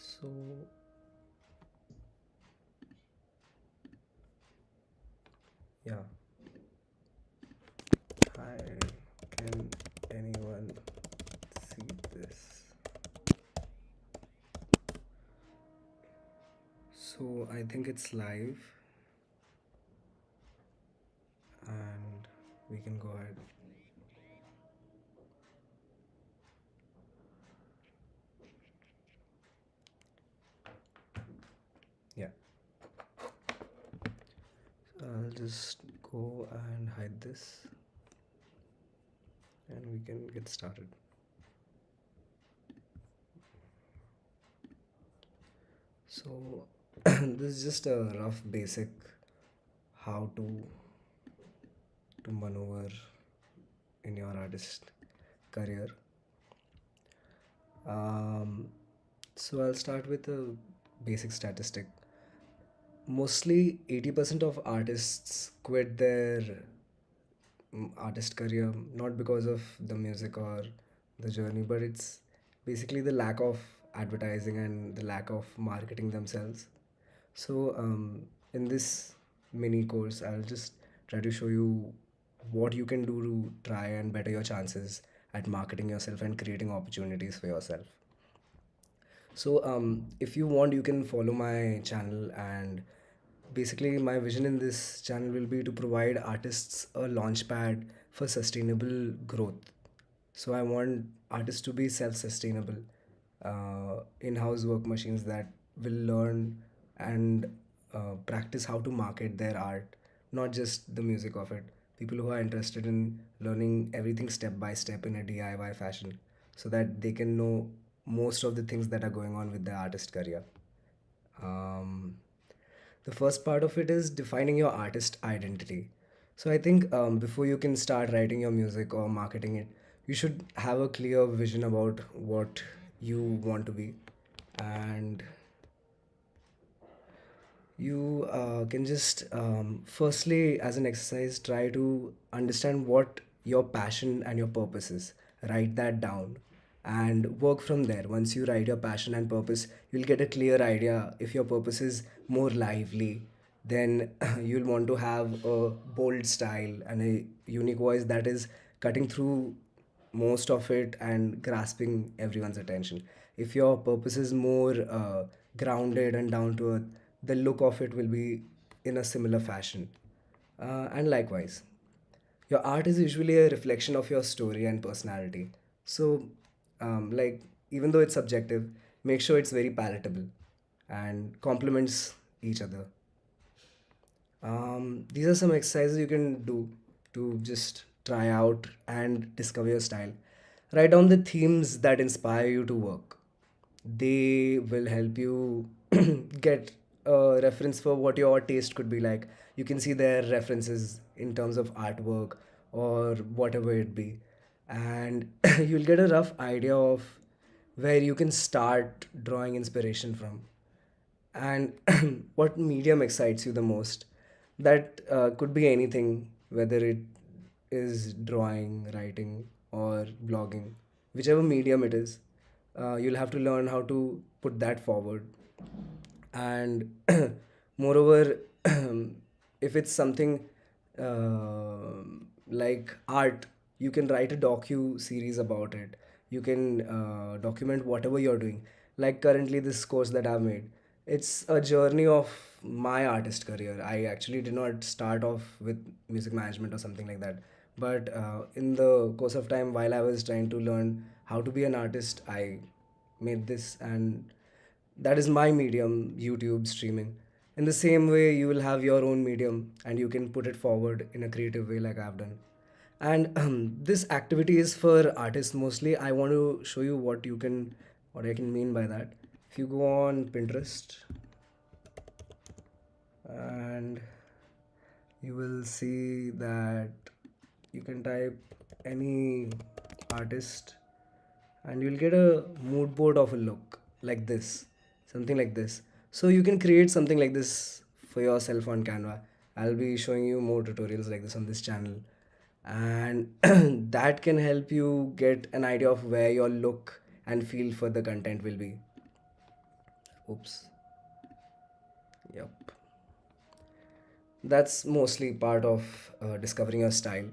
So, yeah. Hi, can anyone see this? So, I think it's live and we can go ahead. Yeah. So I'll just go and hide this and we can get started. So, this is just a rough basic how to maneuver in your artist career. Um, so I'll start with a basic statistic. Mostly 80% of artists quit their artist career not because of the music or the journey, but it's basically the lack of advertising and the lack of marketing themselves. So, in this mini course, I'll just try to show you what you can do to try and better your chances at marketing yourself and creating opportunities for yourself. So, if you want, you can follow my channel. And basically, my vision in this channel will be to provide artists a launchpad for sustainable growth. So, I want artists to be self sustainable, in house work machines that will learn and practice how to market their art, not just the music of it. People who are interested in learning everything step by step in a DIY fashion so that they can know most of the things that are going on with their artist career. Um, the first part of it is defining your artist identity. So I think before you can start writing your music or marketing it, you should have a clear vision about what you want to be. And you can just firstly, as an exercise, try to understand what your passion and your purpose is. Write that down and work from there. Once you write your passion and purpose, you'll get a clear idea. If your purpose is more lively, then you'll want to have a bold style and a unique voice that is cutting through most of it and grasping everyone's attention. If your purpose is more grounded and down to earth, the look of it will be in a similar fashion. And likewise, your art is usually a reflection of your story and personality. So, like, even though it's subjective, make sure it's very palatable and complements each other. These are some exercises you can do to just try out and discover your style. Write down the themes that inspire you to work. They will help you get a reference for what your taste could be like. You can see their references in terms of artwork or whatever it be. And you'll get a rough idea of where you can start drawing inspiration from and what medium excites you the most. That could be anything, whether it is drawing, writing, or blogging, whichever medium it is. You'll have to learn how to put that forward. And moreover, if it's something uh, like art, you can write a docu series about it. You can document whatever you're doing. Like currently this course that I've made, it's a journey of my artist career. I actually did not start off with music management or something like that, but in the course of time, while I was trying to learn how to be an artist, I made this. And that is my medium, YouTube streaming. In the same way, you will have your own medium and you can put it forward in a creative way like I've done. And this activity is for artists mostly. I want to show you what I can mean by that. If you go on Pinterest and you will see that you can type any artist and you'll get a mood board of a look like this, something like this. So you can create something like this for yourself on Canva. I'll be showing you more tutorials like this on this channel, and that can help you get an idea of where your look and feel for the content will be. Oops. Yep. That's mostly part of discovering your style.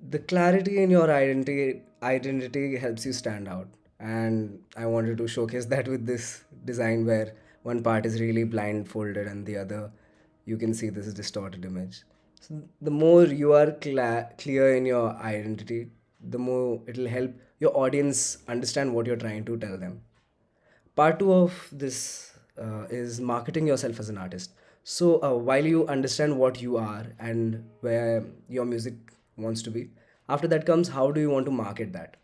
The clarity in your identity helps you stand out, and I wanted to showcase that with this design where one part is really blindfolded and the other you can see this distorted image. So the more you are clear in your identity, the more it'll help your audience understand what you're trying to tell them. Part two of this is marketing yourself as an artist. So while you understand what you are and where your music wants to be, after that comes how do you want to market that.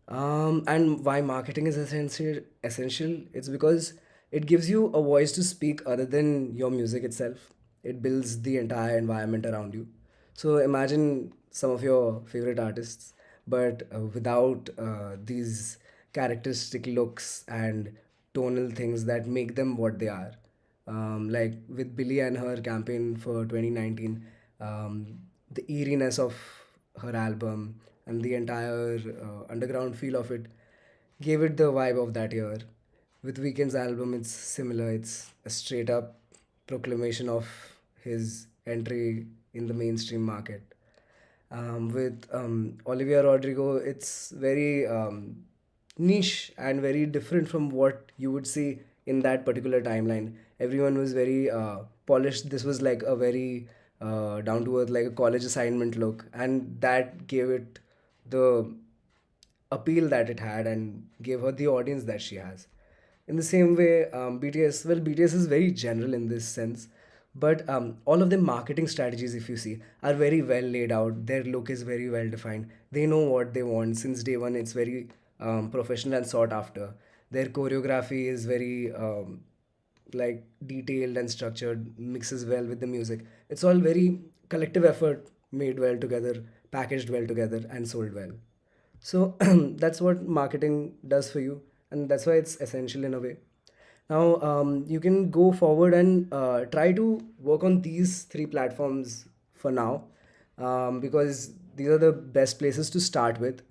And why marketing is essential, it's because it gives you a voice to speak other than your music itself. It builds the entire environment around you. So imagine some of your favorite artists, but without these characteristic looks and tonal things that make them what they are. Like with Billie and her campaign for 2019, the eeriness of her album and the entire underground feel of it gave it the vibe of that year. With Weekend's album, it's similar. It's a straight up proclamation of his entry in the mainstream market. With Olivia Rodrigo, it's very niche and very different from what you would see in that particular timeline. Everyone was very polished. This was like a very down to earth, like a college assignment look, and that gave it the appeal that it had and gave her the audience that she has. In the same way, BTS, well, BTS is very general in this sense, but all of the marketing strategies, if you see, are very well laid out. Their look is very well defined. They know what they want since day one. It's very professional and sought after. Their choreography is very like detailed and structured, mixes well with the music. It's all very collective effort made well together, packaged well together, and sold well. So that's what marketing does for you, and that's why it's essential in a way. Now, you can go forward and try to work on these three platforms for now, because these are the best places to start with.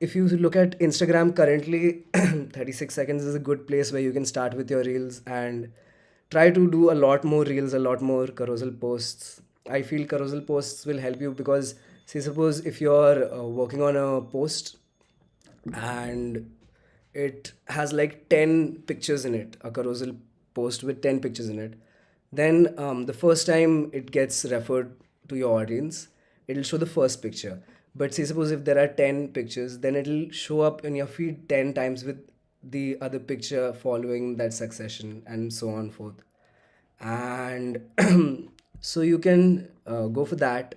If you look at Instagram currently, 36 seconds is a good place where you can start with your reels and try to do a lot more reels, a lot more carousel posts. I feel carousel posts will help you because, say, suppose if you're working on a post and it has like 10 pictures in it, a carousel post with 10 pictures in it, then the first time it gets referred to your audience, it'll show the first picture. But say suppose if there are 10 pictures, then it'll show up in your feed 10 times with the other picture following that succession and so on forth. And so you can go for that,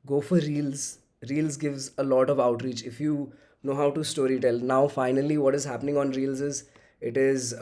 go for reels gives a lot of outreach if you know how to storytell. Now finally what is happening on reels is it is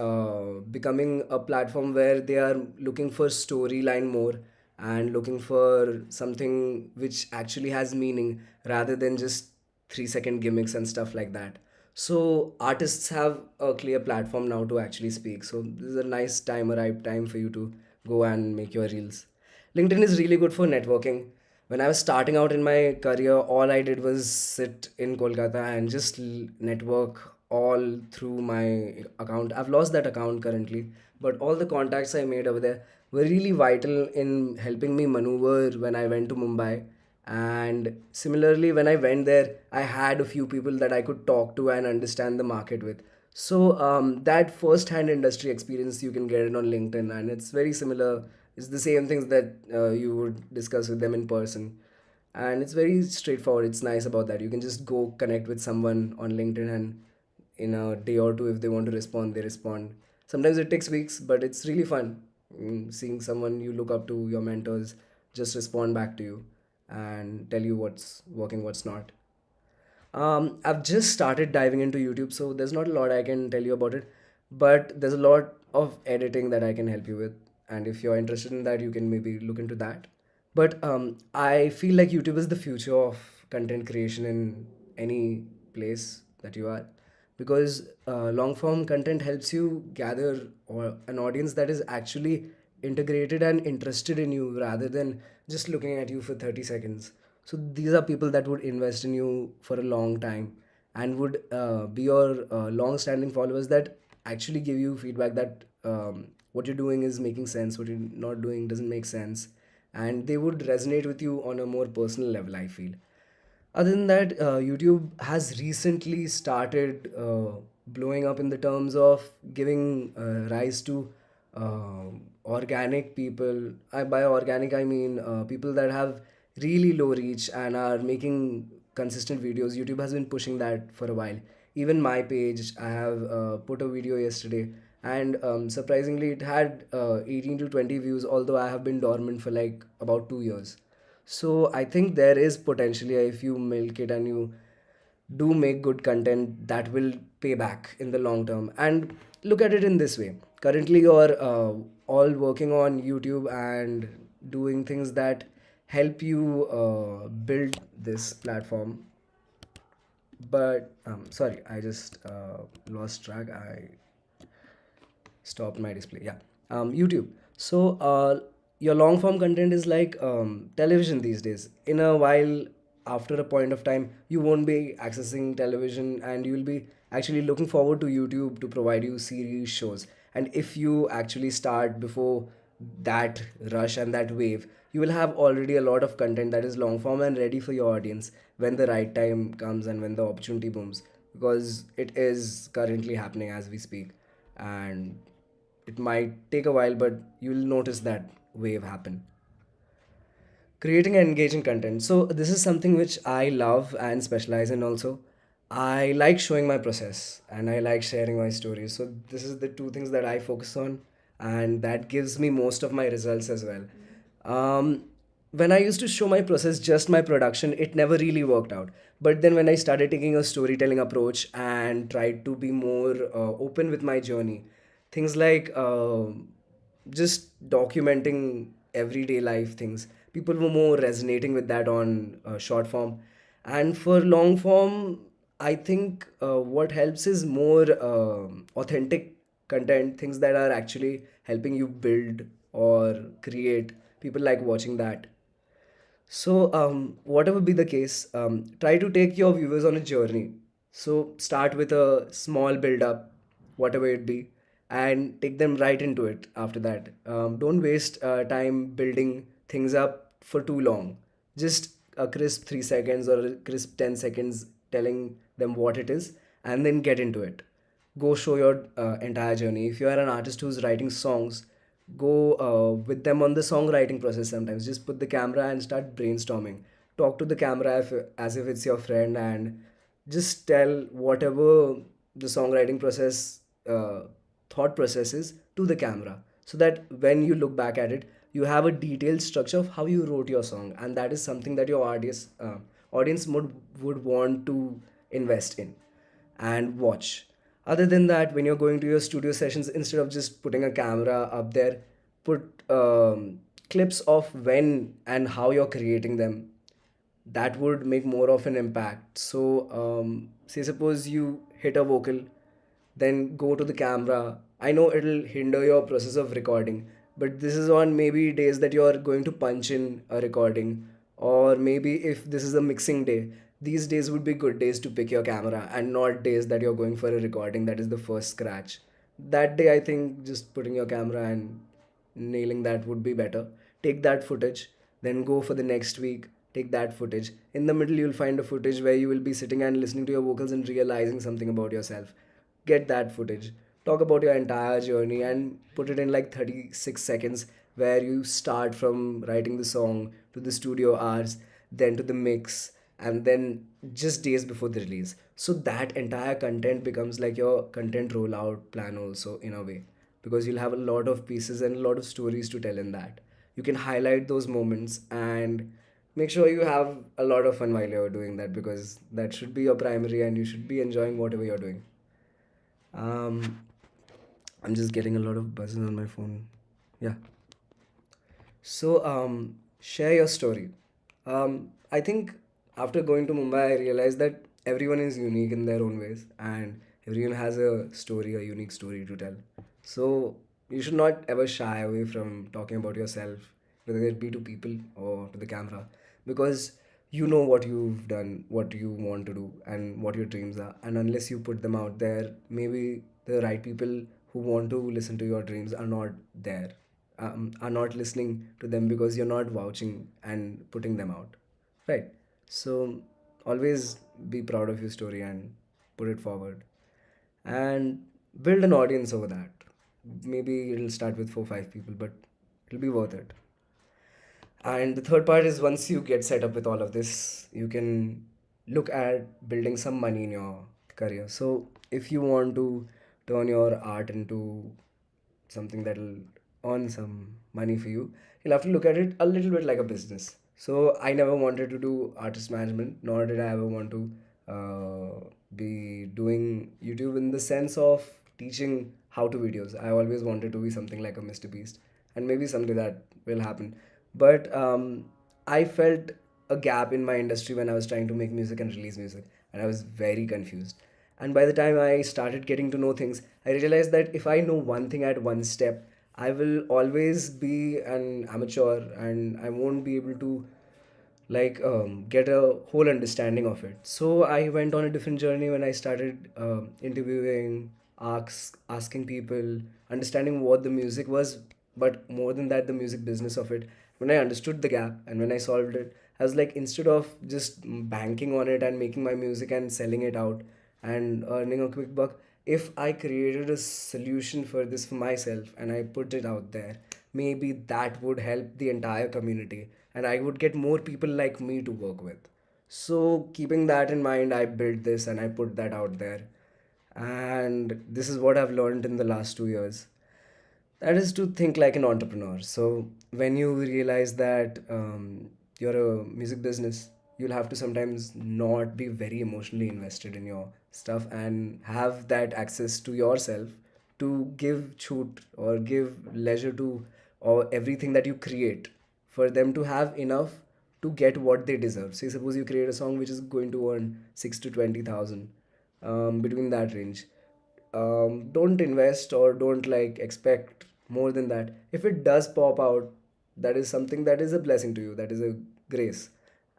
becoming a platform where they are looking for storyline more and looking for something which actually has meaning rather than just 3-second gimmicks and stuff like that. So artists have a clear platform now to actually speak. So this is a nice time, a ripe time for you to go and make your reels. LinkedIn is really good for networking. When I was starting out in my career, all I did was sit in Kolkata and just network all through my account. I've lost that account currently, but all the contacts I made over there were really vital in helping me maneuver when I went to Mumbai. And similarly, when I went there, I had a few people that I could talk to and understand the market with. So that first-hand industry experience you can get it on LinkedIn, and it's very similar. It's the same things that you would discuss with them in person, and it's very straightforward. It's nice about that. You can just go connect with someone on LinkedIn, and in a day or two, if they want to respond, they respond. Sometimes it takes weeks, but it's really fun seeing someone you look up to, your mentors, just respond back to you and tell you what's working, what's not. I've just started diving into YouTube, so there's not a lot I can tell you about it, but there's a lot of editing that I can help you with. And if you're interested in that, you can maybe look into that. But I feel like YouTube is the future of content creation in any place that you are, because long form content helps you gather an audience that is actually integrated and interested in you rather than just looking at you for 30 seconds. So these are people that would invest in you for a long time, and would be your long-standing followers that actually give you feedback that what you're doing is making sense, what you're not doing doesn't make sense, and they would resonate with you on a more personal level, I feel. Other than that, YouTube has recently started blowing up in the terms of giving rise to organic people. By organic, I mean people that have really low reach and are making consistent videos. YouTube has been pushing that for a while. Even my page, I have put a video yesterday, and surprisingly, it had 18 to 20 views, although I have been dormant for like about 2 years. So I think there is potentially, if you milk it and you do make good content, that will pay back in the long term. And look at it in this way. Currently, you're all working on YouTube and doing things that help you build this platform. But sorry, I just lost track. I stopped my display. Yeah. YouTube. So your long form content is like television these days. In a while, after a point of time, you won't be accessing television, and you'll be actually looking forward to YouTube to provide you series shows. And if you actually start before that rush and that wave, you will have already a lot of content that is long form and ready for your audience when the right time comes and when the opportunity booms, because it is currently happening as we speak. And it might take a while, but you'll notice that wave happen. Creating and engaging content. So this is something which I love and specialize in also. I like showing my process and I like sharing my stories. So this is the two things that I focus on, and that gives me most of my results as well. Um, when I used to show my process, just my production, it never really worked out. But then when I started taking a storytelling approach and tried to be more open with my journey, things like just documenting everyday life things, people were more resonating with that on short form. And for long form, I think what helps is more authentic content, things that are actually helping you build or create. People like watching that. So, whatever be the case, try to take your viewers on a journey. So, start with a small build up, whatever it be, and take them right into it after that. Don't waste time building things up for too long. Just a crisp 3 seconds or a crisp 10 seconds telling them what it is, and then get into it. Go show your entire journey. If you are an artist who's writing songs, go with them on the songwriting process. Sometimes just put the camera and start brainstorming. Talk to the camera as if it's your friend, and just tell whatever the songwriting process, uh, thought process is to the camera, so that when you look back at it, you have a detailed structure of how you wrote your song, and that is something that your audience would want to invest in and watch. Other than that, when you're going to your studio sessions, instead of just putting a camera up there, put clips of when and how you're creating them. That would make more of an impact. So, say, suppose you hit a vocal, then go to the camera. I know it'll hinder your process of recording, but this is on maybe days that you're going to punch in a recording, or maybe if this is a mixing day, these days would be good days to pick your camera and not days that you're going for a recording that is the first scratch. That day, I think just putting your camera and nailing that would be better. Take that footage, then go for the next week, take that footage. In the middle, you'll find a footage where you will be sitting and listening to your vocals and realizing something about yourself. Get that footage. Talk about your entire journey and put it in like 36 seconds, where you start from writing the song to the studio hours, then to the mix, and then just days before the release. So that entire content becomes like your content rollout plan, also, in a way, because you'll have a lot of pieces and a lot of stories to tell in that. You can highlight those moments and make sure you have a lot of fun while you're doing that, because that should be your primary and you should be enjoying whatever you're doing. Um, I'm just getting a lot of buzzes on my phone. Yeah. So, share your story. I think after going to Mumbai, I realized that everyone is unique in their own ways, and everyone has a story, a unique story to tell. So, you should not ever shy away from talking about yourself, whether it be to people or to the camera, because you know what you've done, what you want to do, and what your dreams are. And unless you put them out there, maybe the right people who want to listen to your dreams are not there, are not listening to them because you're not vouching and putting them out. Right. So always be proud of your story and put it forward and build an audience over that. Maybe it'll start with 4 5 people, but it'll be worth it. And the third part is once you get set up with all of this, you can look at building some money in your career. So if you want to turn your art into something that'll earn some money for you, you'll have to look at it a little bit like a business. So I never wanted to do artist management, nor did I ever want to be doing YouTube in the sense of teaching how to videos. I always wanted to be something like a Mr. Beast, and maybe someday that will happen. But I felt a gap in my industry when I was trying to make music and release music, and I was very confused. And by the time I started getting to know things, I realized that if I know one thing at one step, I will always be an amateur and I won't be able to get a whole understanding of it. So I went on a different journey when I started interviewing, asking people, understanding what the music was, but more than that, the music business of it. When I understood the gap and when I solved it, I was like, instead of just banking on it and making my music and selling it out and earning a quick buck, if I created a solution for this for myself and I put it out there, maybe that would help the entire community and I would get more people like me to work with. So, keeping that in mind, I built this and I put that out there. And this is what I've learned in the last 2 years. That is to think like an entrepreneur. So when you realize that you're a music business, you'll have to sometimes not be very emotionally invested in your stuff and have that access to yourself to give shoot or give leisure to or everything that you create for them to have enough to get what they deserve. Say suppose you create a song which is going to earn 6 to 20,000, between that range. Don't invest or don't like expect more than that. If it does pop out, that is something that is a blessing to you, that is a grace.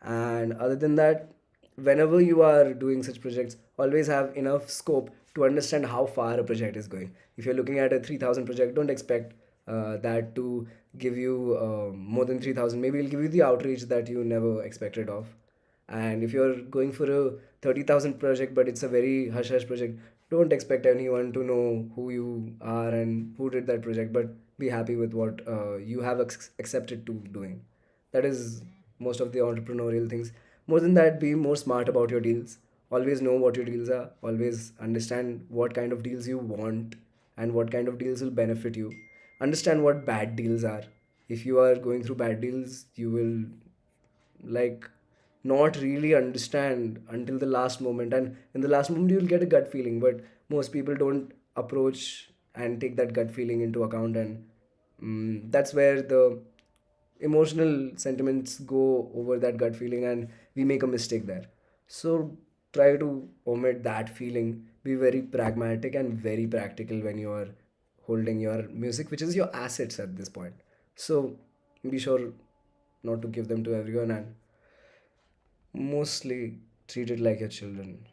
And other than that, whenever you are doing such projects, always have enough scope to understand how far a project is going. If you're looking at a 3,000 project, don't expect that to give you more than 3,000. Maybe it'll give you the outreach that you never expected of. And if you're going for a 30,000 project, but it's a very hush hush project, don't expect anyone to know who you are and who did that project, but be happy with what you have accepted to doing. That is most of the entrepreneurial things. More than that, be more smart about your deals. Always know what your deals are. Always understand what kind of deals you want and what kind of deals will benefit you. Understand what bad deals are. If you are going through bad deals, you will like not really understand until the last moment, and in the last moment you'll get a gut feeling, but most people don't approach and take that gut feeling into account, and that's where the emotional sentiments go over that gut feeling and we make a mistake there. So try to omit that feeling, be very pragmatic and very practical when you are holding your music, which is your assets at this point. So be sure not to give them to everyone and mostly treat it like your children.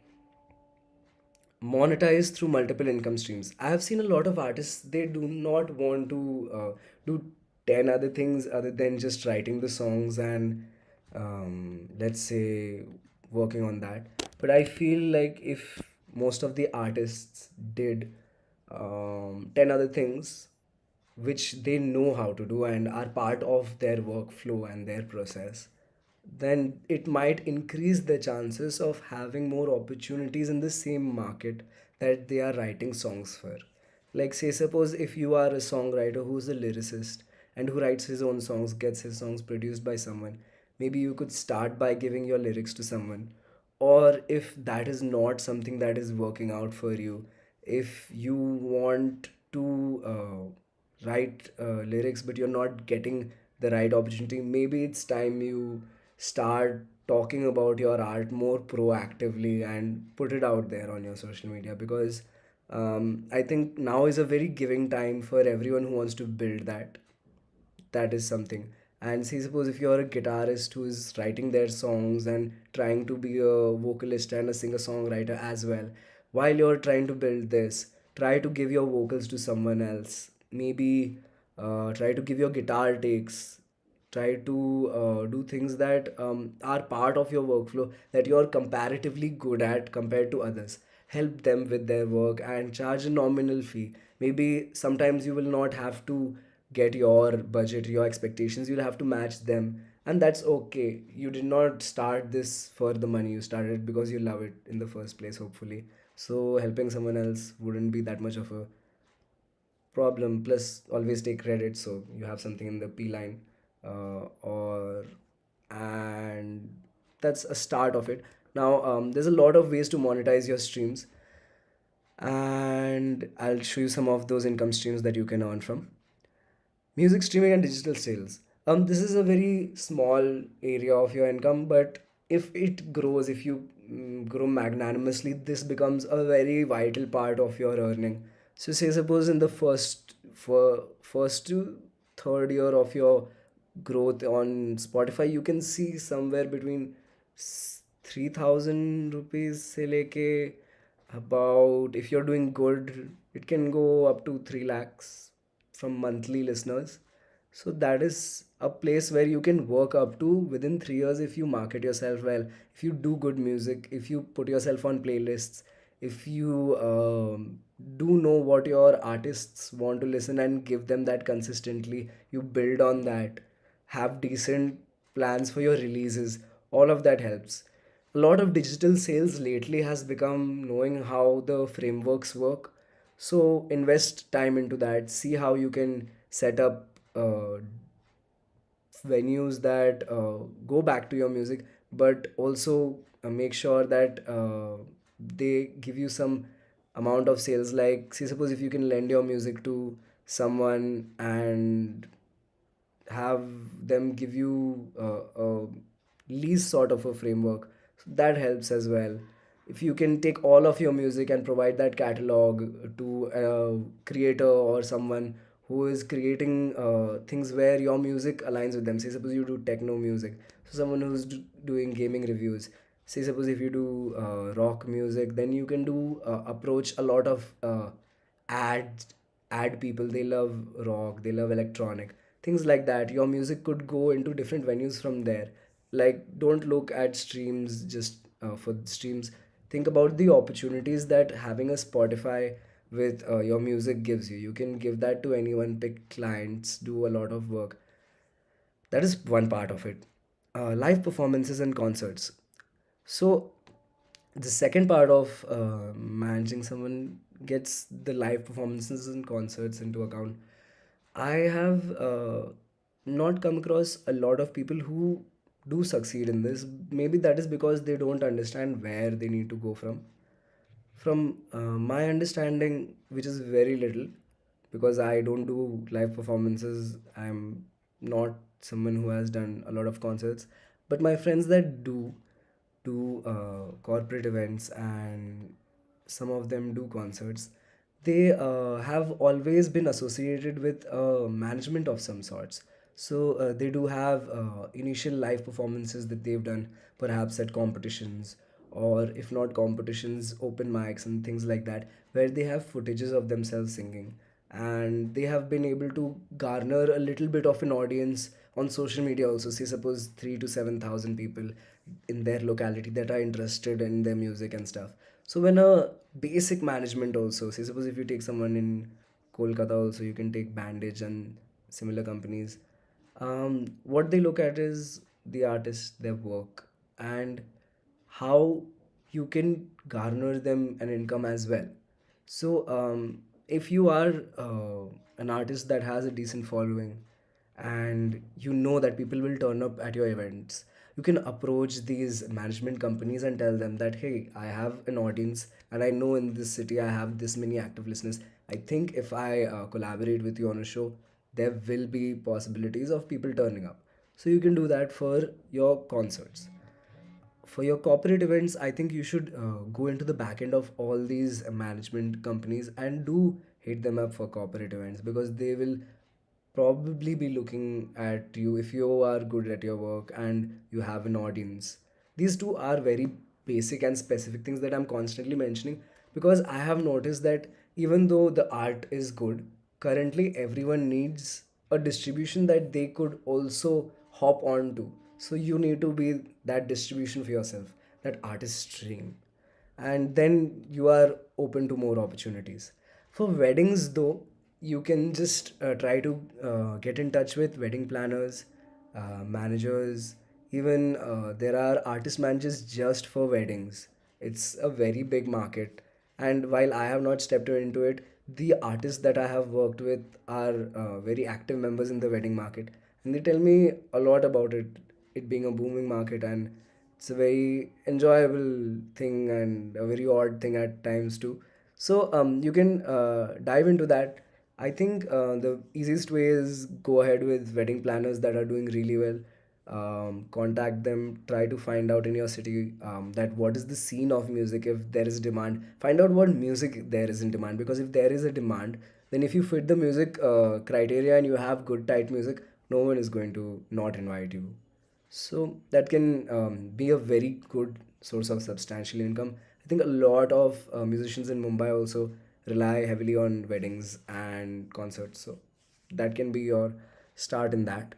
Monetize through multiple income streams. I have seen a lot of artists, they do not want to do 10 other things other than just writing the songs and let's say working on that. But I feel like if most of the artists did 10 other things which they know how to do and are part of their workflow and their process, then it might increase the chances of having more opportunities in the same market that they are writing songs for. Like, say, suppose if you are a songwriter who's a lyricist and who writes his own songs, gets his songs produced by someone, maybe you could start by giving your lyrics to someone. Or if that is not something that is working out for you, if you want to write lyrics but you're not getting the right opportunity, maybe it's time you start talking about your art more proactively and put it out there on your social media, because I think now is a very giving time for everyone who wants to build that. That is something. And say, suppose if you're a guitarist who is writing their songs and trying to be a vocalist and a singer songwriter as well, while you're trying to build this, try to give your vocals to someone else. Maybe try to give your guitar takes. Try to do things that are part of your workflow that you're comparatively good at compared to others. Help them with their work and charge a nominal fee. Maybe sometimes you will not have to get your budget, your expectations, you'll have to match them. And that's okay. You did not start this for the money, you started it because you love it in the first place, hopefully. So helping someone else wouldn't be that much of a problem. Plus always take credit so you have something in the p line, or and that's a start of it. Now there's a lot of ways to monetize your streams, and I'll show you some of those income streams that you can earn from. Music streaming and digital sales. This is a very small area of your income, but if it grows, if you grow magnanimously, this becomes a very vital part of your earning. So, say suppose in the first to third year of your growth on Spotify, you can see somewhere between 3,000 rupees se leke about, if you're doing good, it can go up to 3 lakhs from monthly listeners. So that is a place where you can work up to within 3 years if you market yourself well, if you do good music, if you put yourself on playlists, if you do know what your artists want to listen and give them that consistently, you build on that, have decent plans for your releases, all of that helps. A lot of digital sales lately has become knowing how the frameworks work. So invest time into that, see how you can set up venues that go back to your music, but also make sure that they give you some amount of sales. Like, see, suppose if you can lend your music to someone and have them give you a lease sort of a framework, so that helps as well. If you can take all of your music and provide that catalog to a creator or someone who is creating things where your music aligns with them. Say suppose you do techno music, so someone who's doing gaming reviews. Say suppose if you do rock music, then you can do approach a lot of ad ad people. They love rock, they love electronic, things like that. Your music could go into different venues from there. Like, don't look at streams just for streams. Think about the opportunities that having a Spotify with your music gives you. You can give that to anyone, pick clients, do a lot of work. That is one part of it. Live performances and concerts. So the second part of managing someone gets the live performances and concerts into account. I have not come across a lot of people who do succeed in this. Maybe that is because they don't understand where they need to go from. From my understanding, which is very little, because I don't do live performances, I'm not someone who has done a lot of concerts. But my friends that do corporate events, and some of them do concerts, they have always been associated with management of some sorts. So they do have initial live performances that they've done, perhaps at competitions, or if not competitions, open mics and things like that, where they have footages of themselves singing, and they have been able to garner a little bit of an audience on social media also. Say suppose 3 to 7,000 people in their locality that are interested in their music and stuff. So when a basic management also, say suppose if you take someone in Kolkata also, you can take Bandage and similar companies. What they look at is the artist, their work, and how you can garner them an income as well. So, if you are an artist that has a decent following, and you know that people will turn up at your events, you can approach these management companies and tell them that, hey, I have an audience, and I know in this city I have this many active listeners. I think if I collaborate with you on a show, there will be possibilities of people turning up. So, you can do that for your concerts. For your corporate events, I think you should go into the back end of all these management companies and do hit them up for corporate events, because they will probably be looking at you if you are good at your work and you have an audience. These two are very basic and specific things that I'm constantly mentioning, because I have noticed that even though the art is good, currently everyone needs a distribution that they could also hop on to. So you need to be that distribution for yourself, that artist stream, and then you are open to more opportunities. For weddings, though, you can just try to get in touch with wedding planners, managers. Even there are artist managers just for weddings. It's a very big market, and while I have not stepped into it, the artists that I have worked with are very active members in the wedding market, and they tell me a lot about it being a booming market, and it's a very enjoyable thing and a very odd thing at times too. So you can dive into that. I think the easiest way is go ahead with wedding planners that are doing really well. Contact them, try to find out in your city that what is the scene of music. If there is demand, find out what music there is in demand, because if there is a demand, then if you fit the music criteria and you have good tight music, no one is going to not invite you. So that can be a very good source of substantial income. I think a lot of musicians in Mumbai also rely heavily on weddings and concerts. So that can be your start in that.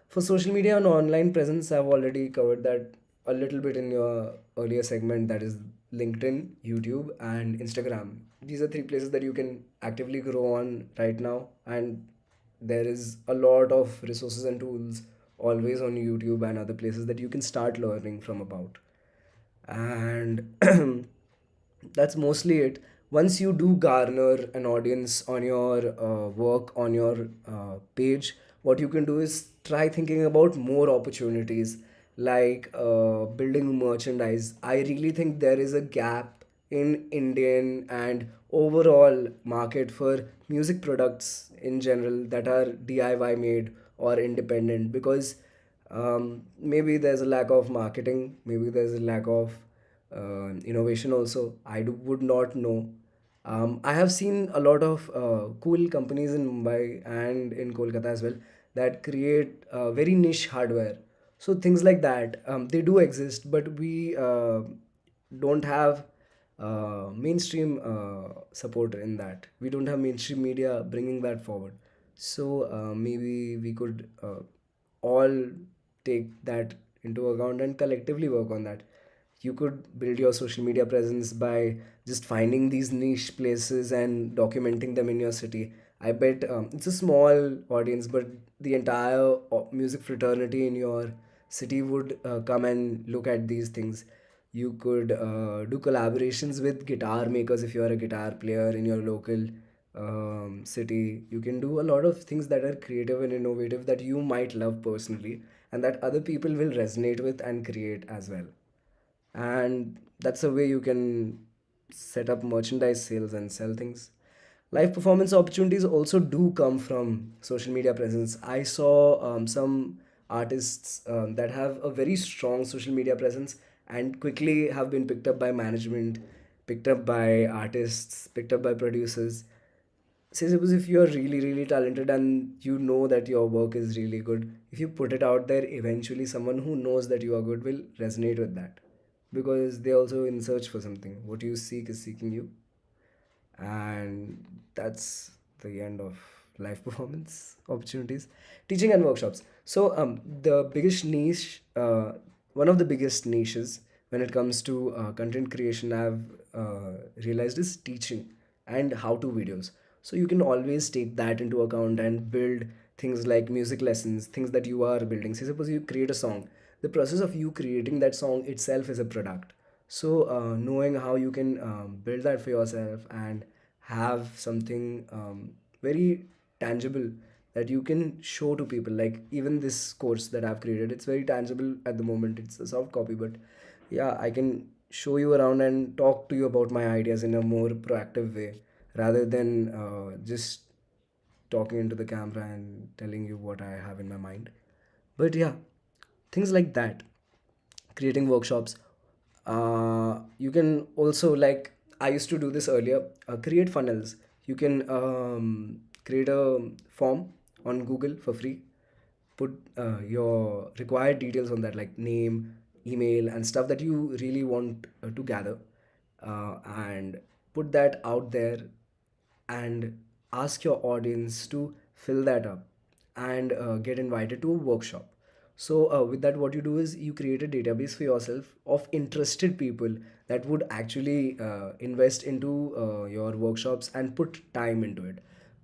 For social media and online presence, I've already covered that a little bit in your earlier segment, that is LinkedIn, YouTube, and Instagram. These are three places that you can actively grow on right now, and there is a lot of resources and tools always on YouTube and other places that you can start learning from about. And that's mostly it. Once you do garner an audience on your work on your page, what you can do is try thinking about more opportunities, like building merchandise. I really think there is a gap in Indian and overall market for music products in general that are DIY made or independent, because maybe there's a lack of marketing, maybe there's a lack of innovation also. Would not know. I have seen a lot of cool companies in Mumbai and in Kolkata as well that create very niche hardware. So things like that, they do exist, but we don't have mainstream support in that. We don't have mainstream media bringing that forward. So maybe we could all take that into account and collectively work on that. You could build your social media presence by just finding these niche places and documenting them in your city. I bet it's a small audience, but the entire music fraternity in your city would come and look at these things. You could do collaborations with guitar makers if you are a guitar player in your local city. You can do a lot of things that are creative and innovative that you might love personally, and that other people will resonate with and create as well. And that's a way you can set up merchandise sales and sell things. Live performance opportunities also do come from social media presence. I saw some artists that have a very strong social media presence and quickly have been picked up by management, picked up by artists, picked up by producers. Say suppose if you are really really talented and you know that your work is really good, if you put it out there, eventually someone who knows that you are good will resonate with that, because they also in search for something. What you seek is seeking you. And that's the end of live performance opportunities. Teaching and workshops. So the biggest niche, one of the biggest niches when it comes to content creation, I've realized, is teaching and how to videos. So you can always take that into account and build things like music lessons, things that you are building. Say suppose you create a song, the process of you creating that song itself is a product. So knowing how you can build that for yourself and have something very tangible that you can show to people, like even this course that I've created, it's very tangible at the moment. It's a soft copy, but yeah, I can show you around and talk to you about my ideas in a more proactive way, rather than just talking into the camera and telling you what I have in my mind. But yeah, things like that. Creating workshops. You can also, like I used to do this earlier, create funnels. You can create a form on Google for free. Put your required details on that, like name, email, and stuff that you really want to gather, and put that out there, and ask your audience to fill that up, and get invited to a workshop. So with that, what you do is you create a database for yourself of interested people that would actually invest into your workshops and put time into it.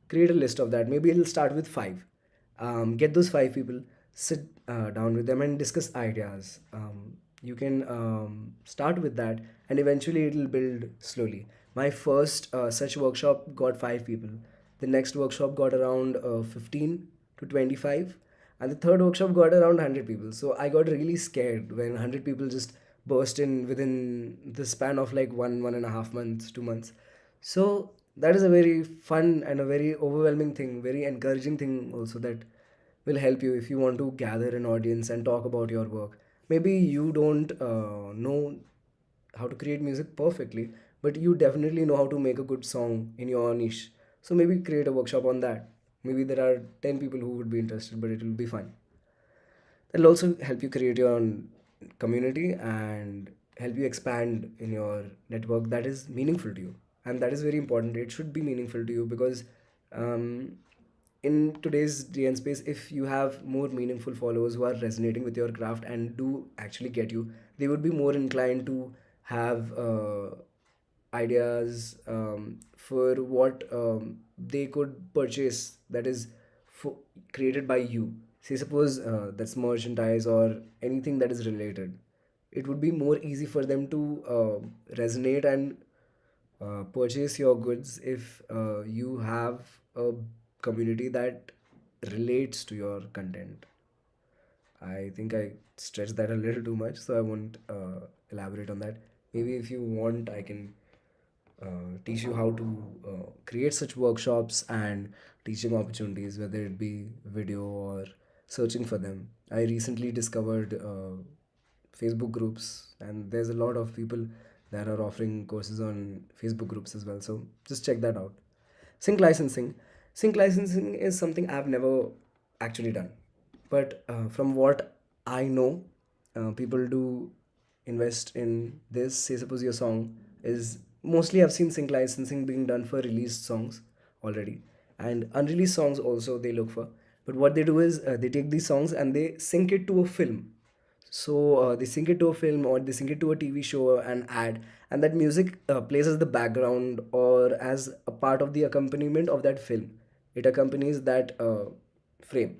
Create a list of that. Maybe it'll start with five. Get those five people, sit down with them, and discuss ideas. You can start with that, and eventually it'll build slowly. My first such workshop got five people. The next workshop got around 15 to 25, and the third workshop got around 100 people. So I got really scared when 100 people just burst in within the span of like 1.5 months, 2 months. So that is a very fun and a very overwhelming thing, very encouraging thing also, that will help you if you want to gather an audience and talk about your work. Maybe you don't know how to create music perfectly, but you definitely know how to make a good song in your niche. So maybe create a workshop on that. Maybe there are 10 people who would be interested, but it will be fun. That'll also help you create your own community and help you expand in your network that is meaningful to you. And that is very important. It should be meaningful to you because um, in today's day and space, if you have more meaningful followers who are resonating with your craft and do actually get you, they would be more inclined to have ideas for what they could purchase that is created by you. Say, suppose that's merchandise or anything that is related. It would be more easy for them to resonate and purchase your goods if you have a community that relates to your content. I think I stretched that a little too much, so I won't elaborate on that. Maybe if you want, I can teach you how to create such workshops and teaching opportunities, whether it be video or searching for them. I recently discovered Facebook groups, and there's a lot of people that are offering courses on Facebook groups as well. So just check that out. Sync licensing. Sync licensing is something I've never actually done. But from what I know, people do invest in this. Say, suppose your song is mostly, I've seen sync licensing being done for released songs already, and unreleased songs also they look for. But what they do is they take these songs and they sync it to a film. So they sync it to a film or they sync it to a TV show and ad, and that music plays as the background or as a part of the accompaniment of that film. It accompanies that frame.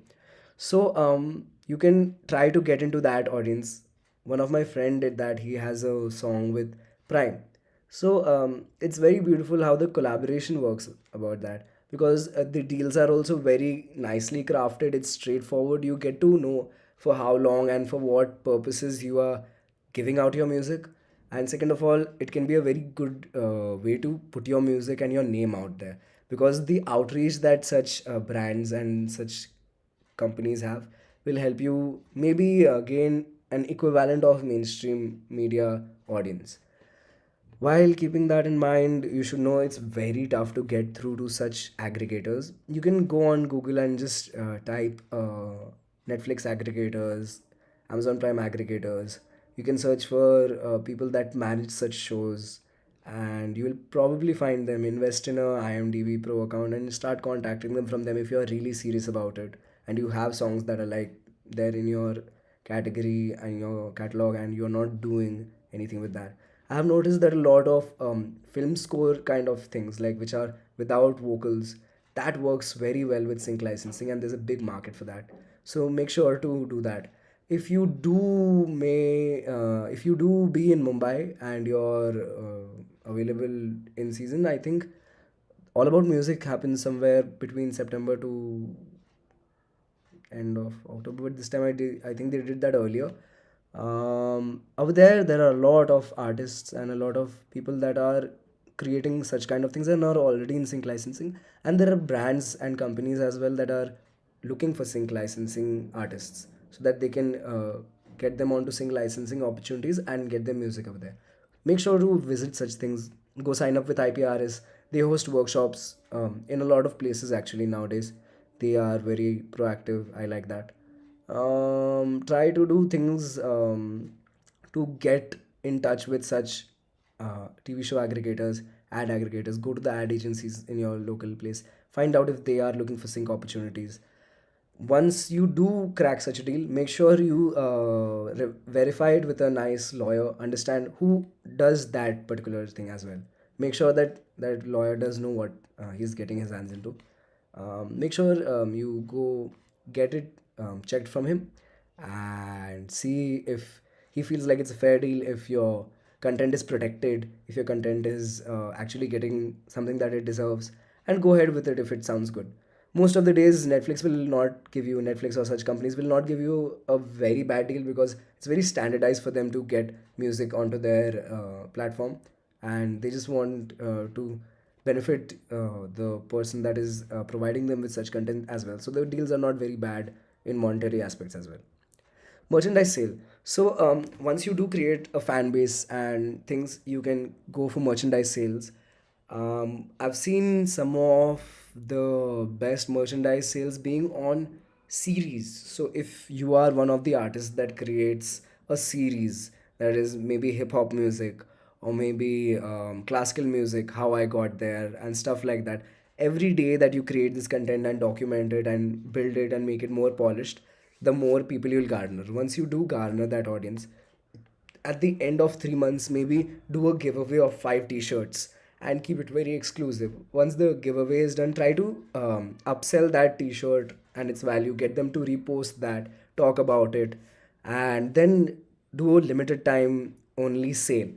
So you can try to get into that audience. One of my friend did that. He has a song with Prime. So it's very beautiful how the collaboration works about that, because the deals are also very nicely crafted. It's straightforward. You get to know for how long and for what purposes you are giving out your music. And second of all, it can be a very good way to put your music and your name out there, because the outreach that such brands and such companies have will help you maybe gain an equivalent of mainstream media audience. While keeping that in mind, you should know it's very tough to get through to such aggregators. You can go on Google and just type Netflix aggregators, Amazon Prime aggregators. You can search for people that manage such shows, and you will probably find them. Invest in a IMDb Pro account and start contacting them from them if you are really serious about it and you have songs that are like there in your category and your catalog, and you're not doing anything with that. I have noticed that a lot of film score kind of things, like which are without vocals, that works very well with sync licensing, and there's a big market for that. So make sure to do that. If you do be in Mumbai and you're available in season, I think All About Music happens somewhere between September to end of October. But this time I think they did that earlier. Over there are a lot of artists and a lot of people that are creating such kind of things and are already in sync licensing. And there are brands and companies as well that are looking for sync licensing artists so that they can get them onto sync licensing opportunities and get their music over there. Make sure to visit such things. Go sign up with IPRS. They host workshops in a lot of places actually nowadays. They are very proactive. I like that. Try to do things to get in touch with such TV show aggregators, ad aggregators. Go to the ad agencies in your local place. Find out if they are looking for sync opportunities. Once you do crack such a deal, make sure you verify it with a nice lawyer. Understand who does that particular thing as well. Make sure that that lawyer does know what he's getting his hands into. Make sure you go get it checked from him and see if he feels like it's a fair deal, if your content is protected, if your content is actually getting something that it deserves, and go ahead with it if it sounds good. Most of the days Netflix or such companies will not give you a very bad deal because it's very standardized for them to get music onto their platform, and they just want to benefit the person that is providing them with such content as well. So the deals are not very bad in monetary aspects as well. Merchandise sale. So once you do create a fan base and things, you can go for merchandise sales. I've seen some of the best merchandise sales being on series. So if you are one of the artists that creates a series that is maybe hip hop music or maybe classical music, how I got there and stuff like that. Every day that you create this content and document it and build it and make it more polished, the more people you'll garner. Once you do garner that audience, at the end of 3 months, maybe do a giveaway of 5 t-shirts and keep it very exclusive. Once the giveaway is done, try to upsell that t-shirt and its value, get them to repost that, talk about it, and then do a limited time only sale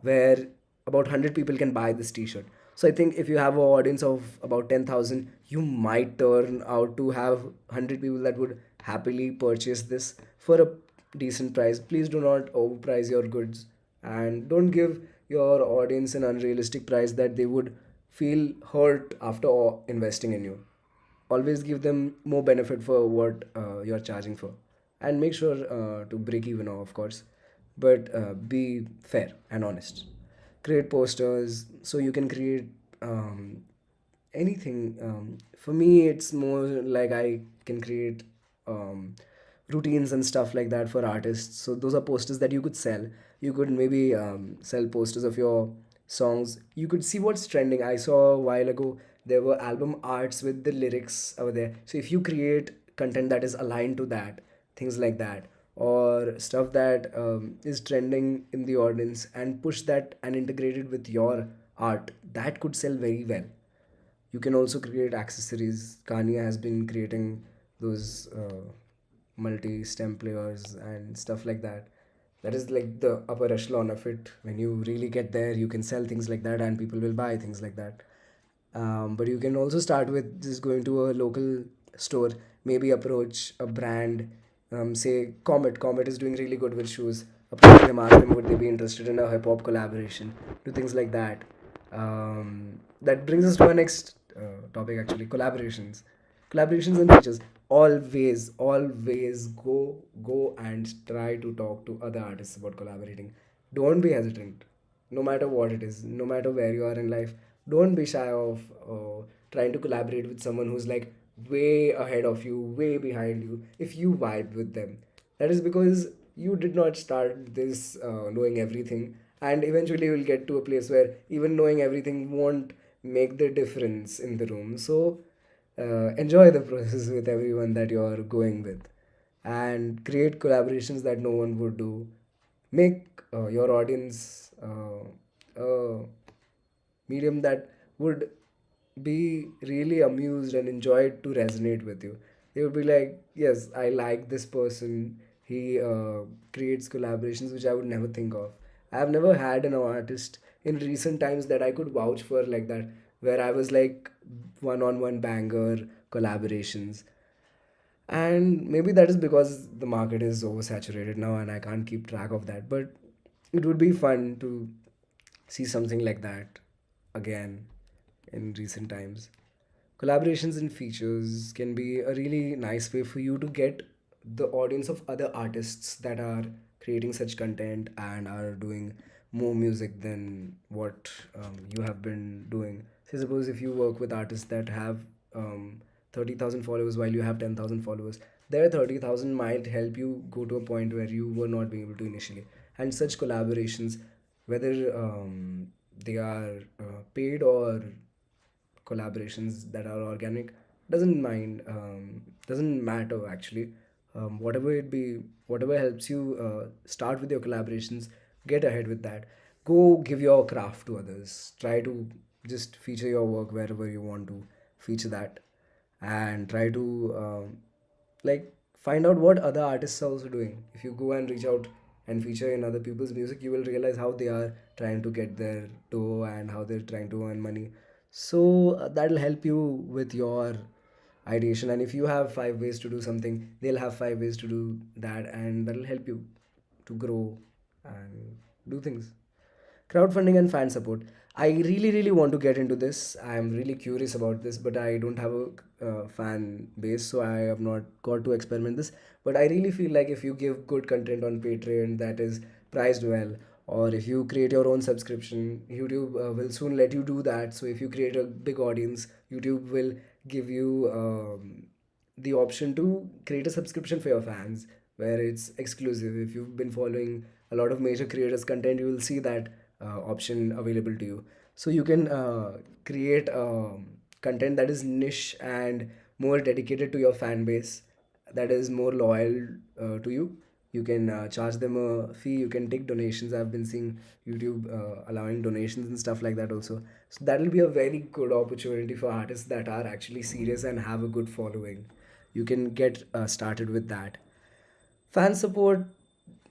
where about 100 people can buy this t-shirt. So I think if you have an audience of about 10,000, you might turn out to have 100 people that would happily purchase this for a decent price. Please do not overprice your goods and don't give your audience an unrealistic price that they would feel hurt after investing in you. Always give them more benefit for what you're charging for, and make sure to break even, of course, but be fair and honest. Create posters. So you can create anything. For me, it's more like I can create routines and stuff like that for artists. So those are posters that you could sell. You could maybe sell posters of your songs. You could see what's trending. I saw a while ago there were album arts with the lyrics over there. So if you create content that is aligned to that, things like that, or stuff that is trending in the audience, and push that and integrate it with your art, that could sell very well. You can also create accessories. Kanye has been creating those multi-stem players and stuff like that. That is like the upper echelon of it. When you really get there, you can sell things like that and people will buy things like that. But you can also start with just going to a local store, maybe approach a brand, say Comet. Comet is doing really good with shoes. Approach them, ask them would they be interested in a hip hop collaboration, do things like that. That brings us to our next topic actually, collaborations and features. Always go and try to talk to other artists about collaborating. Don't be hesitant, no matter what it is, no matter where you are in life. Don't be shy of trying to collaborate with someone who's like way ahead of you, way behind you, if you vibe with them. That is because you did not start this knowing everything, and eventually you will get to a place where even knowing everything won't make the difference in the room. So enjoy the process with everyone that you're going with and create collaborations that no one would do. Make your audience a medium that would be really amused and enjoy it to resonate with you. They would be like, yes, I like this person. He creates collaborations which I would never think of. I have never had an artist in recent times that I could vouch for like that, where I was like one on one banger collaborations. And maybe that is because the market is oversaturated now and I can't keep track of that. But it would be fun to see something like that again in recent times. Collaborations and features can be a really nice way for you to get the audience of other artists that are creating such content and are doing more music than what you have been doing. Say, suppose if you work with artists that have 30,000 followers while you have 10,000 followers. Their 30,000 might help you go to a point where you were not being able to initially. And such collaborations, whether they are paid or collaborations that are organic, doesn't matter actually. Whatever it be, whatever helps you start with your collaborations, get ahead with that. Go give your craft to others. Try to just feature your work wherever you want to feature that, and try to like find out what other artists are also doing. If you go and reach out and feature in other people's music, you will realize how they are trying to get their dough and how they're trying to earn money. So that'll help you with your ideation. And if you have 5 ways to do something, they'll have 5 ways to do that, and that'll help you to grow and do things. Crowdfunding and fan support. I really want to get into this. I'm really curious about this, but I don't have a fan base, so I have not got to experiment this. But I really feel like if you give good content on Patreon that is priced well, or if you create your own subscription, YouTube will soon let you do that. So if you create a big audience, YouTube will give you the option to create a subscription for your fans where it's exclusive. If you've been following a lot of major creators content, you will see that option available to you. So you can create content that is niche and more dedicated to your fan base, that is more loyal to you. You can charge them a fee. You can take donations. I've been seeing YouTube allowing donations and stuff like that also. So that will be a very good opportunity for artists that are actually serious and have a good following. You can get started with that. Fan support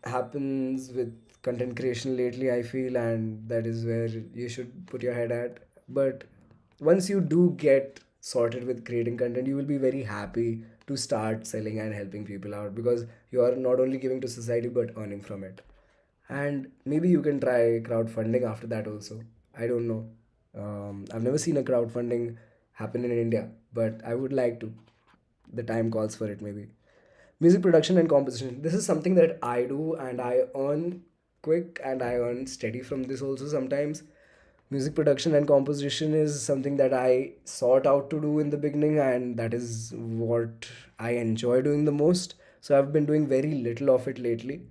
happens with content creation lately, I feel, and that is where you should put your head at. But once you do get sorted with creating content, you will be very happy to start selling and helping people out, because you are not only giving to society but earning from it. And maybe you can try crowdfunding after that also. I don't know. I've never seen a crowdfunding happen in India, but I would like to. The time calls for it, maybe. Music production and composition. This is something that I do, and I earn quick and I earn steady from this also sometimes. Music production and composition is something that I sought out to do in the beginning, and that is what I enjoy doing the most. So I've been doing very little of it lately.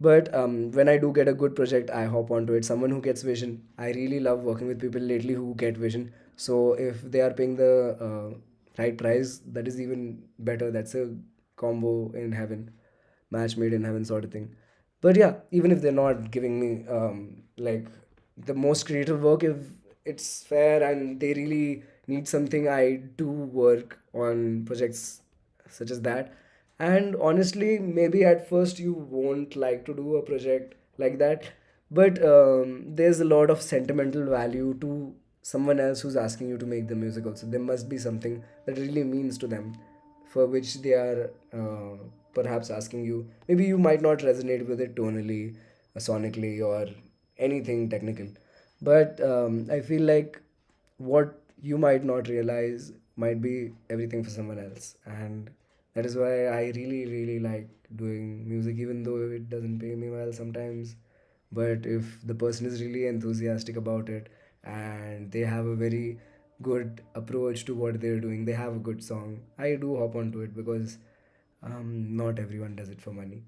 But when I do get a good project, I hop onto it. Someone who gets vision. I really love working with people lately who get vision. So if they are paying the right price, that is even better. That's a combo in heaven, match made in heaven sort of thing. But yeah, even if they're not giving me like the most creative work, if it's fair and they really need something, I do work on projects such as that. And honestly, maybe at first you won't like to do a project like that, but there's a lot of sentimental value to someone else who's asking you to make the music also. There must be something that really means to them, for which they are perhaps asking you. Maybe you might not resonate with it tonally, sonically, or anything technical, but I feel like what you might not realize might be everything for someone else. And that is why I really like doing music, even though it doesn't pay me well sometimes. But if the person is really enthusiastic about it and they have a very good approach to what they're doing, they have a good song, I do hop onto it, because not everyone does it for money.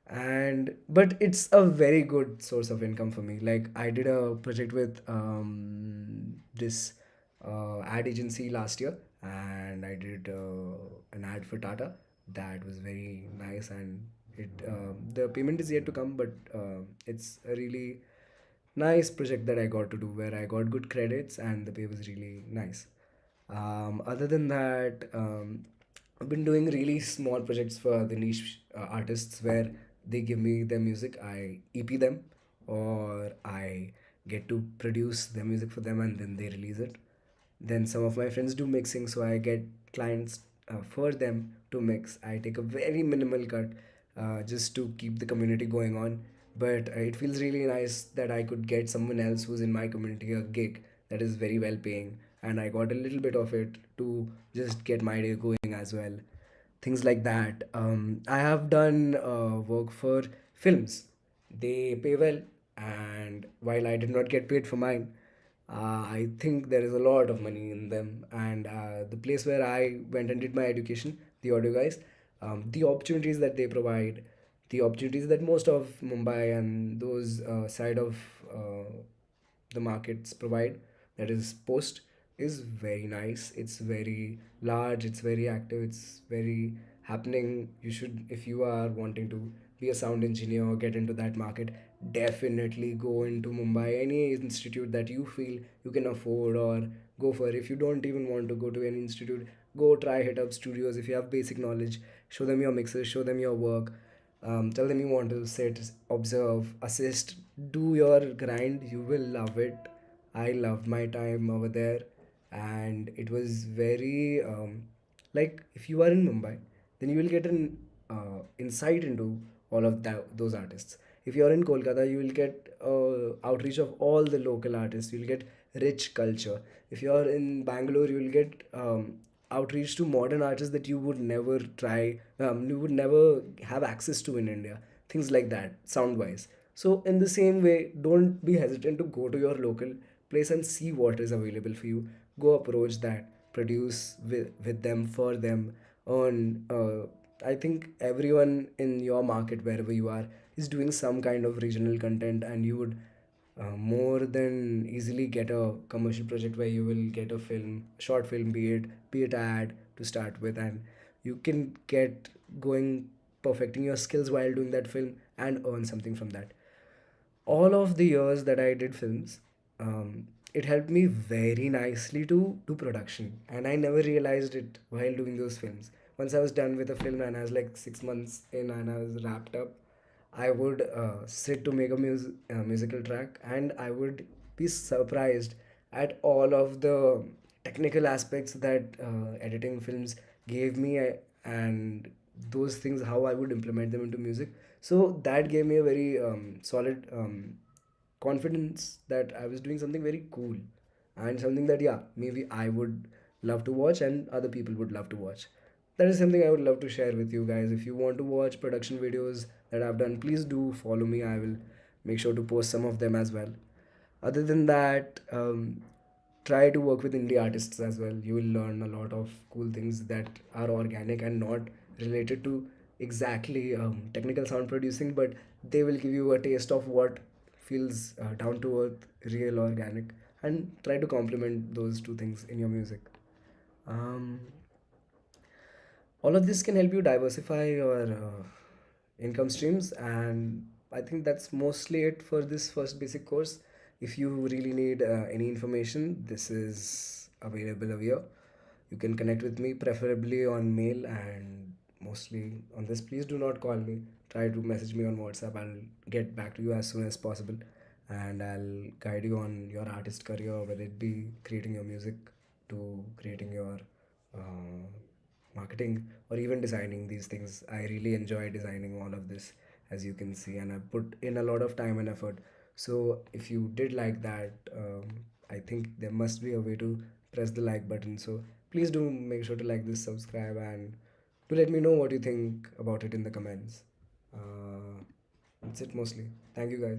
And but it's a very good source of income for me. Like, I did a project with this ad agency last year, and I did an ad for Tata. That was very nice, and it the payment is yet to come, but it's a really nice project that I got to do, where I got good credits and the pay was really nice. Other than that, I've been doing really small projects for the niche artists, where they give me their music, I EP them, or I get to produce their music for them and then they release it. Then some of my friends do mixing, so I get clients for them to mix. I take a very minimal cut just to keep the community going on. But it feels really nice that I could get someone else who's in my community a gig that is very well paying, and I got a little bit of it to just get my day going as well. Things like that. I have done work for films. They pay well, and while I did not get paid for mine, I think there is a lot of money in them. And the place where I went and did my education, the audio guys, the opportunities that they provide, the opportunities that most of Mumbai and those side of uh, the markets provide, that is post, is very nice. It's very large, it's very active, it's very happening. You should, if you are wanting to be a sound engineer or get into that market, definitely go into Mumbai, any institute that you feel you can afford, or go for. If you don't even want to go to any institute, go try hit up studios. If you have basic knowledge, show them your mixes, show them your work. Tell them you want to sit, observe, assist, do your grind. You will love it. I loved my time over there, and it was very like, if you are in Mumbai, then you will get an insight into all of those artists. If you are in Kolkata, you will get outreach of all the local artists. You'll get rich culture. If you are in Bangalore, you will get outreach to modern artists that you would never try, you would never have access to in India. Things like that, sound wise. So, in the same way, don't be hesitant to go to your local place and see what is available for you. Go approach that, produce with them, for them, earn. I think everyone in your market, wherever you are, is doing some kind of regional content, and you would more than easily get a commercial project where you will get a film, short film, be it ad to start with, and you can get going, perfecting your skills while doing that film and earn something from that. All of the years that I did films, it helped me very nicely to do production, and I never realized it while doing those films. Once I was done with a film and I was like 6 months in and I was wrapped up, I would sit to make a musical track, and I would be surprised at all of the technical aspects that editing films gave me, and those things, how I would implement them into music. So that gave me a very solid confidence that I was doing something very cool, and something that, yeah, maybe I would love to watch and other people would love to watch. That is something I would love to share with you guys. If you want to watch production videos that I've done, please do follow me. I will make sure to post some of them as well. Other than that, try to work with indie artists as well. You will learn a lot of cool things that are organic and not related to exactly technical sound producing, but they will give you a taste of what feels down to earth, real, organic, and try to complement those two things in your music. Um, all of this can help you diversify your income streams, and I think that's mostly it for this first basic course. If you really need any information, this is available over here. You can connect with me, preferably on mail, and mostly on this. Please do not call me. Try to message me on WhatsApp. I'll get back to you as soon as possible, and I'll guide you on your artist career, whether it be creating your music to creating your uh, marketing, or even designing these things. I really enjoy designing all of this, as you can see, and I put in a lot of time and effort. So if you did like that, I think there must be a way to press the like button. So please do make sure to like this, subscribe, and do let me know what you think about it in the comments. uh, that's it mostly. Thank you guys.